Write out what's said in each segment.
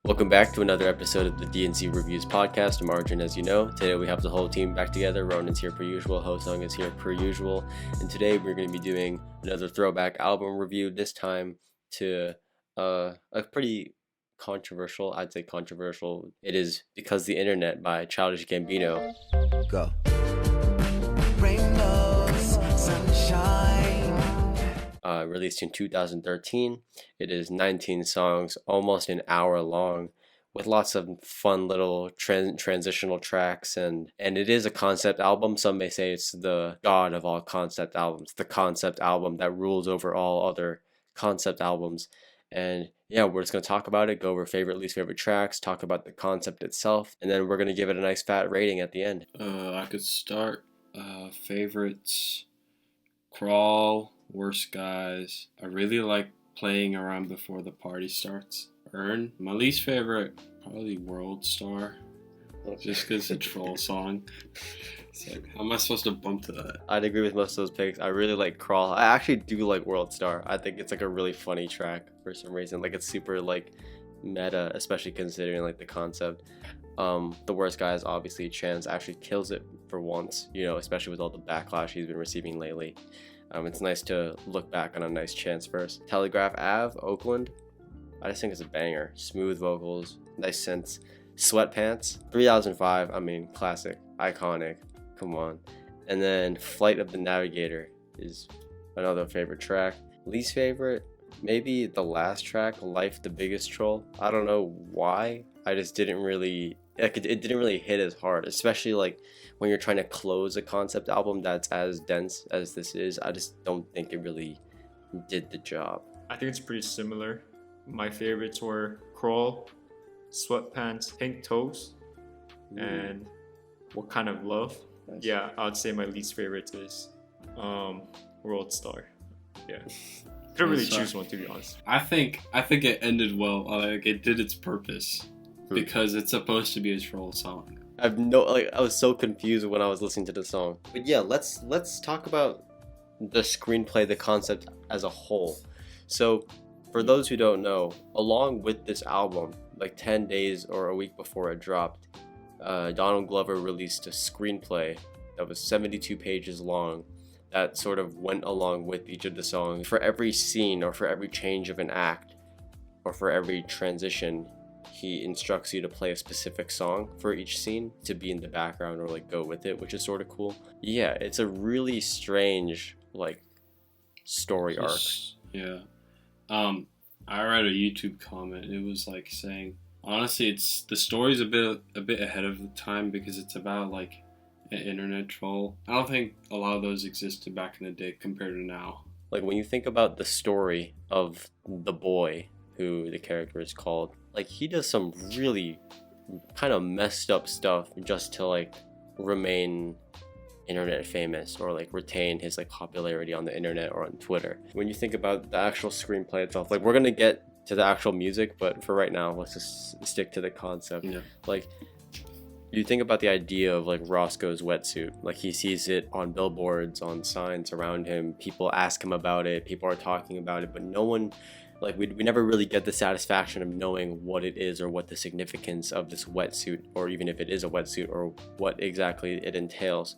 Welcome back to another episode of the DNC Reviews podcast. I'm Arjun, as you know. Today we have the whole team back together. Ronan's here per usual. Seung is here per usual. And today we're going to be doing another Throwback album review, this time to a pretty controversial, I'd say controversial. It is Because the Internet by Childish Gambino. Go. Rainbows, sunshine. Released in 2013. It is 19 songs, almost an hour long, with lots of fun little transitional tracks, and it is a concept album. Some may say it's the god of all concept albums, the concept album that rules over all other concept albums. And yeah, we're just going to talk about it, go over favorite, least favorite tracks, talk about the concept itself, and then we're going to give it a nice fat rating at the end. I could start. Favorites: Crawl, Worst Guys. I really like Playing Around Before the Party Starts. Earn. My least favorite, probably World Star. Just because it's a troll song. It's like, how am I supposed to bump to that? I'd agree with most of those picks. I really like Crawl. I actually do like World Star. I think it's like a really funny track for some reason. Like it's super like meta, especially considering like the concept. The Worst Guys, obviously Chance actually kills it for once, you know, especially with all the backlash he's been receiving lately. It's nice to look back on a nice Chance verse. Telegraph Ave, Oakland, I just think it's a banger. Smooth vocals, nice synths. Sweatpants, 3005, I mean, classic, iconic, come on. And then Flight of the Navigator is another favorite track. Least favorite, maybe the last track, Life the Biggest Troll. I don't know why, I just didn't really, like, it didn't really hit as hard, especially like when you're trying to close a concept album that's as dense as this is. I just don't think it really did the job. I think it's pretty similar. My favorites were Crawl, Sweatpants, Pink Toes, and What Kind of Love. Nice. Yeah, I would say my least favorite is World Star. Yeah. Couldn't really choose one, to be honest. I think it ended well. Like, it did its purpose. Because it's supposed to be a troll song. I was so confused when I was listening to the song. But yeah, let's talk about the screenplay, the concept as a whole. So, for those who don't know, along with this album, like 10 days or a week before it dropped, Donald Glover released a screenplay that was 72 pages long that sort of went along with each of the songs. For every scene or for every change of an act or for every transition, he instructs you to play a specific song for each scene to be in the background or like go with it, which is sort of cool. Yeah, it's a really strange like story arc. Yeah. I read a YouTube comment. It was like saying, honestly, the story's a bit ahead of the time because it's about like an internet troll. I don't think a lot of those existed back in the day compared to now. Like when you think about the story of the boy, who the character is called, like he does some really kind of messed up stuff just to like remain internet famous or like retain his like popularity on the internet or on Twitter. When you think about the actual screenplay itself, like we're gonna get to the actual music, but for right now let's just stick to the concept. Yeah. Like you think about the idea of like Roscoe's wetsuit, like he sees it on billboards, on signs around him, people ask him about it, people are talking about it, but no one, like we never really get the satisfaction of knowing what it is or what the significance of this wetsuit, or even if it is a wetsuit, or what exactly it entails.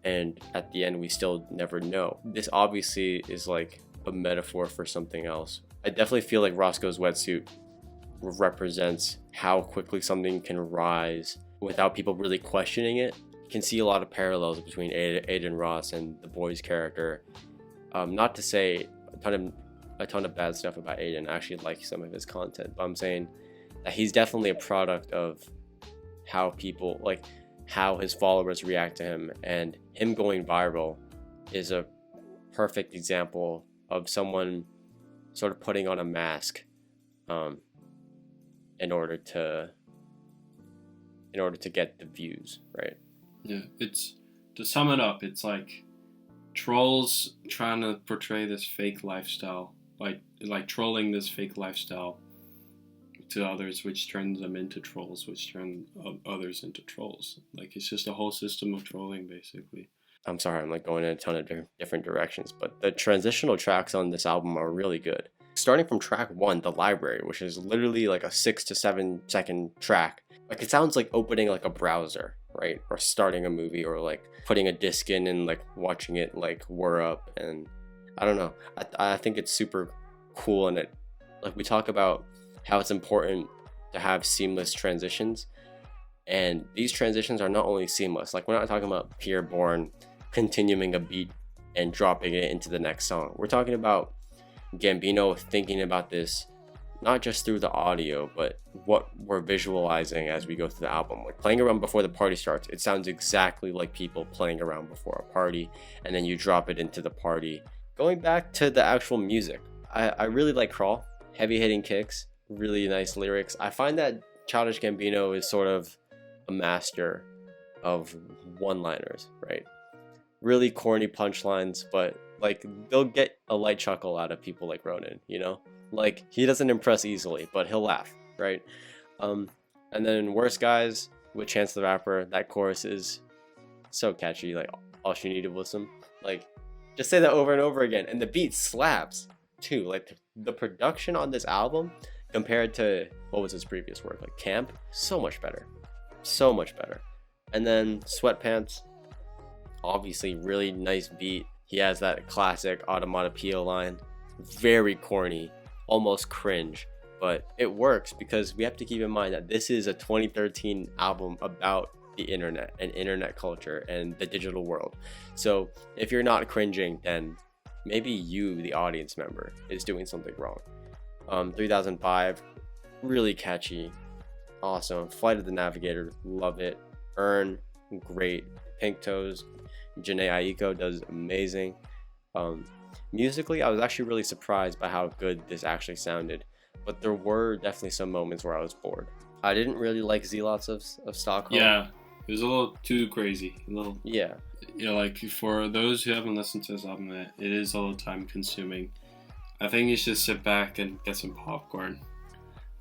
And at the end we still never know. This obviously is like a metaphor for something else. I definitely feel like Roscoe's wetsuit represents how quickly something can rise without people really questioning it. You can see a lot of parallels between Aiden Ross and the boy's character. Not to say a ton of bad stuff about Aiden. I actually like some of his content, but I'm saying that he's definitely a product of how people, like how his followers react to him, and him going viral is a perfect example of someone sort of putting on a mask in order to get the views, right? Yeah, it's, to sum it up, it's like trolls trying to portray this fake lifestyle, like trolling this fake lifestyle to others, which turns them into trolls, which turn others into trolls. Like it's just a whole system of trolling, basically. I'm sorry, I'm like going in a ton of different directions, but the transitional tracks on this album are really good. Starting from track 1, The Library, which is literally like a 6 to 7 second track. Like it sounds like opening like a browser, right? Or starting a movie, or like putting a disc in and like watching it like whir up. And I don't know. I think it's super cool. And it, like, we talk about how it's important to have seamless transitions. And these transitions are not only seamless, like we're not talking about Pierre Bourne continuing a beat and dropping it into the next song. We're talking about Gambino thinking about this not just through the audio, but what we're visualizing as we go through the album. Like playing around before the party starts, it sounds exactly like people playing around before a party, and then you drop it into the party. Going back to the actual music, I really like Crawl. Heavy hitting kicks, really nice lyrics. I find that Childish Gambino is sort of a master of one-liners, right? Really corny punchlines, but like they'll get a light chuckle out of people like Ronan, you know? Like he doesn't impress easily, but he'll laugh, right? And then Worst Guys with Chance the Rapper, that chorus is so catchy. Like all she needed was some, like, just say that over and over again, and the beat slaps too. Like the production on this album compared to what was his previous work, like Camp, so much better. And then Sweatpants, obviously really nice beat. He has that classic automatopoeia line, very corny, almost cringe, but it works because we have to keep in mind that this is a 2013 album about the internet and internet culture and the digital world. So if you're not cringing, then maybe you, the audience member, is doing something wrong. 3005, really catchy, awesome. Flight of the Navigator, love it. Earn, great. Pink Toes, Janae Aiko does amazing. Musically, I was actually really surprised by how good this actually sounded, but there were definitely some moments where I was bored. I didn't really like Zealots of Stockholm. Yeah, it was a little too crazy. A little. Yeah. You know, like for those who haven't listened to this album, it is a little time consuming. I think you should sit back and get some popcorn.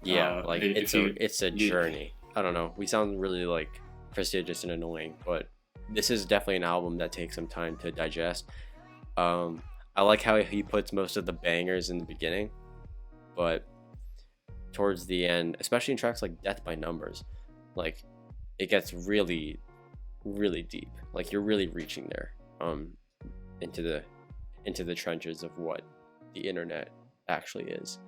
Yeah, like it's a journey. I don't know. We sound really like prestigious and annoying, but this is definitely an album that takes some time to digest. I like how he puts most of the bangers in the beginning, but towards the end, especially in tracks like Death by Numbers, like it gets really, really deep. Like you're really reaching there, into the trenches of what the internet actually is.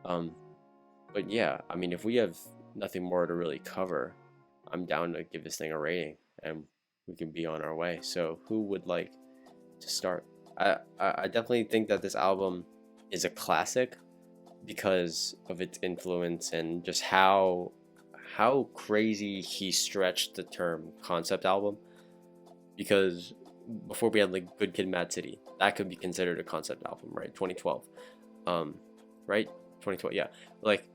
But yeah, I mean, if we have nothing more to really cover, I'm down to give this thing a rating and we can be on our way. So who would like to start? I definitely think that this album is a classic because of its influence and just how crazy he stretched the term concept album. Because before we had like Good Kid, Mad City, that could be considered a concept album, right? 2012, right? 2012, yeah. Like,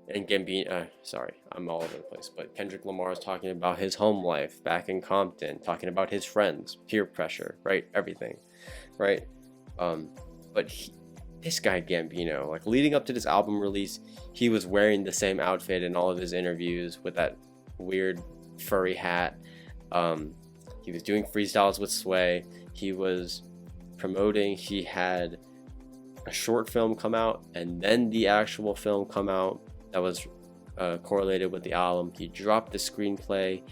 and Gambino, sorry, I'm all over the place, but Kendrick Lamar is talking about his home life back in Compton, talking about his friends, peer pressure, right? Everything, right? But this guy Gambino, like leading up to this album release, he was wearing the same outfit in all of his interviews with that weird furry hat. He was doing freestyles with Sway. He was promoting. He had a short film come out and then the actual film come out that was correlated with the album. He dropped the screenplay.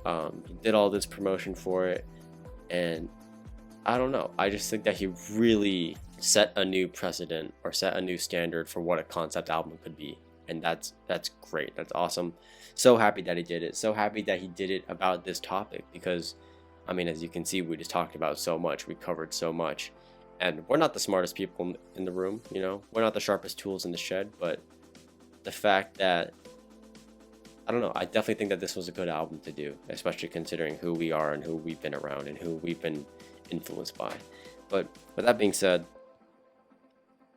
He did all this promotion for it, and I don't know. I just think that he really set a new precedent or set a new standard for what a concept album could be, and that's great. That's awesome. So happy that he did it. So happy that he did it about this topic because, I mean, as you can see, we just talked about so much. We covered so much, and we're not the smartest people in the room. You know, we're not the sharpest tools in the shed, but the fact that, I don't know, I definitely think that this was a good album to do, especially considering who we are and who we've been around and who we've been influenced by. But with that being said,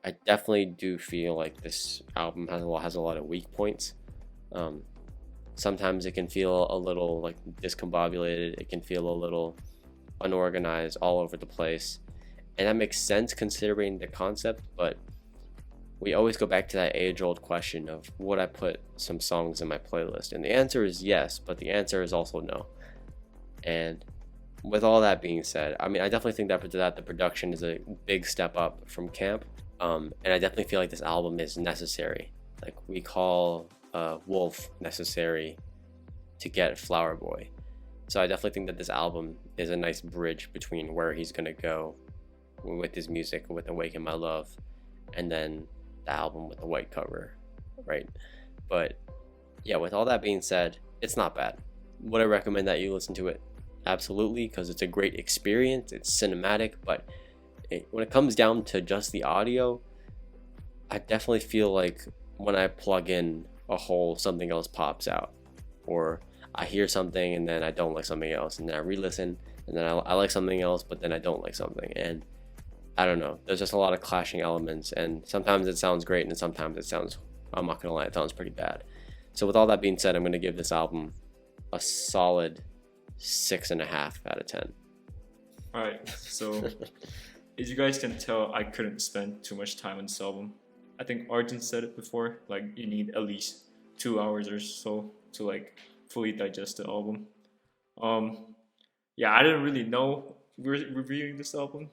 I definitely do feel like this album has a lot of weak points. Sometimes it can feel a little like discombobulated. It can feel a little unorganized, all over the place, and that makes sense considering the concept. But we always go back to that age-old question of would I put some songs in my playlist, and the answer is yes, but the answer is also no. And with all that being said, I mean, I definitely think that the production is a big step up from Camp. And I definitely feel like this album is necessary. Like we call Wolf necessary to get Flower Boy. So I definitely think that this album is a nice bridge between where he's gonna go with his music, with Awaken My Love, and then the album with the white cover, right? But yeah, with all that being said, it's not bad. Would I recommend that you listen to it? Absolutely, because it's a great experience. It's cinematic, but when it comes down to just the audio, I definitely feel like when I plug in a hole, something else pops out, or I hear something and then I don't like something else, and then I re-listen and then I like something else, but then I don't like something, and I don't know. There's just a lot of clashing elements, and sometimes it sounds great, and sometimes it sounds, I'm not gonna lie, it sounds pretty bad. So with all that being said, I'm gonna give this album a solid 6.5 out of 10. Alright, so as you guys can tell, I couldn't spend too much time on this album. I think Arjun said it before, like you need at least 2 hours or so to like fully digest the album. Yeah, I didn't really know we were reviewing this album,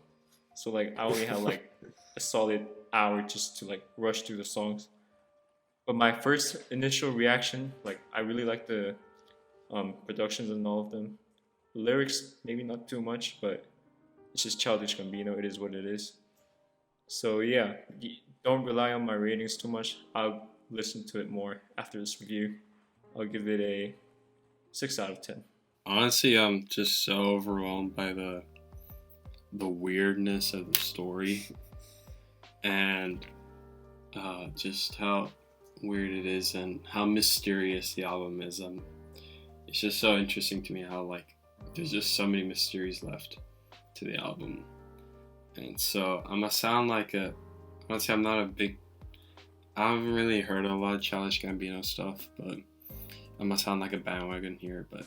so like I only had like a solid hour just to like rush through the songs. But my first initial reaction, like I really like the productions and all of them. The lyrics, maybe not too much, but it's just Childish Gambino. It is what it is. So yeah, don't rely on my ratings too much. I'll listen to it more after this review. I'll give it a 6 out of 10. Honestly, I'm just so overwhelmed by the weirdness of the story, and just how weird it is and how mysterious the album is. It's just so interesting to me how like there's just so many mysteries left to the album. And so I'm gonna sound like honestly, I'm not a big, I haven't really heard a lot of Childish Gambino stuff, but I'm gonna sound like a bandwagon here, but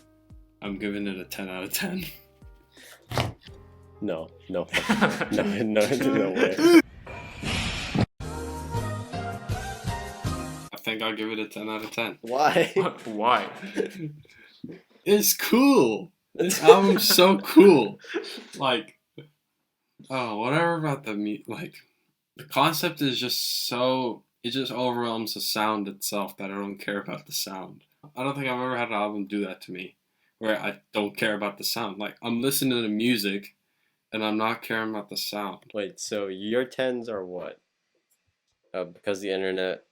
I'm giving it a 10 out of 10. No way. I think I'll give it a 10 out of 10. Why? Why? It's cool. This album's so cool. Like, oh, whatever about like, the concept is just so, it just overwhelms the sound itself that I don't care about the sound. I don't think I've ever had an album do that to me, where I don't care about the sound. Like, I'm listening to music, and I'm not caring about the sound. Wait, so your 10s are what? Because the internet,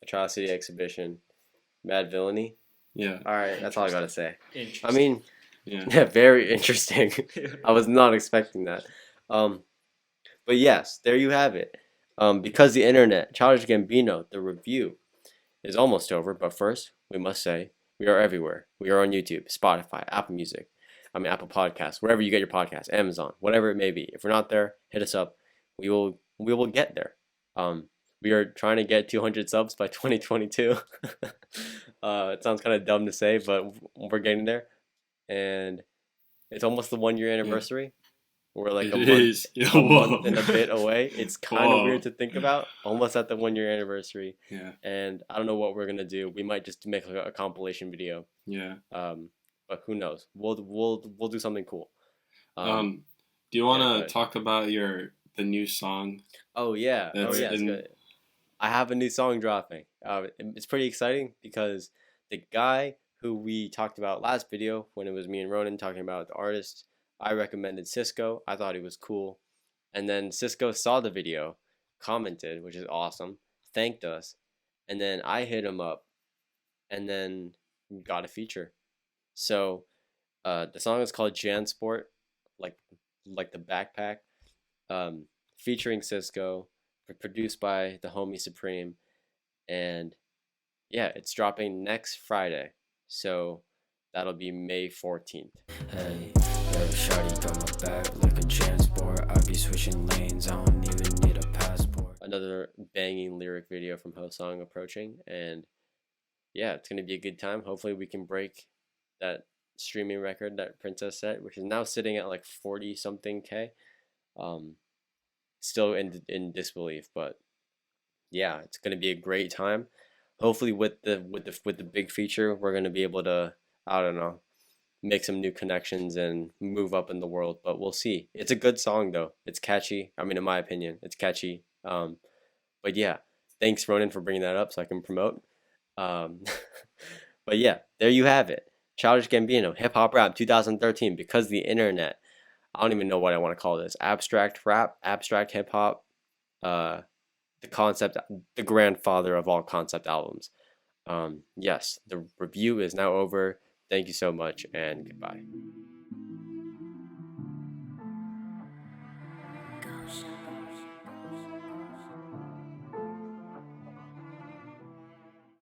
Atrocity Exhibition, Mad Villainy? Yeah. Alright, that's all I gotta say. Interesting. I mean, Yeah. yeah, very interesting. I was not expecting that. But yes, there you have it. Because the internet, Childish Gambino, the review is almost over. But first, we must say we are everywhere. We are on YouTube, Spotify, Apple Music, Apple Podcasts, wherever you get your podcasts, Amazon, whatever it may be. If we're not there, hit us up. We will get there. We are trying to get 200 subs by 2022. It sounds kind of dumb to say, but we're getting there. And it's almost the 1 year anniversary. We're like a month and a bit away. It's kind of weird to think about. Almost at the 1 year anniversary. Yeah. And I don't know what we're gonna do. We might just make like a compilation video. Yeah. But who knows? We'll do something cool. Do you want to talk about the new song? Oh yeah. It's good. I have a new song dropping. It's pretty exciting because the guy who we talked about last video, when it was me and Ronan talking about the artist, I recommended Cisco. I thought he was cool. And then Cisco saw the video, commented, which is awesome, thanked us. And then I hit him up and then got a feature. So the song is called Jansport, like the backpack, featuring Cisco, produced by the homie Supreme. And yeah, it's dropping next Friday. So that'll be May 14th. Hey, yo, shawty got my back like a transport. I be switching lanes, I don't even need a passport. Another banging lyric video from Hosong approaching, and yeah, it's gonna be a good time. Hopefully we can break that streaming record that Princess set, which is now sitting at like 40 something K. Still in disbelief, but yeah, it's gonna be a great time. Hopefully with the big feature, we're gonna be able to, I don't know, make some new connections and move up in the world, but we'll see. It's a good song though. It's catchy. In my opinion, it's catchy. But yeah, thanks Ronan for bringing that up so I can promote. Um, but yeah, there you have it. Childish Gambino, hip hop rap 2013, because the internet. I don't even know what I want to call this. Abstract rap, abstract hip hop, the concept, the grandfather of all concept albums. Yes, the review is now over. Thank you so much and goodbye.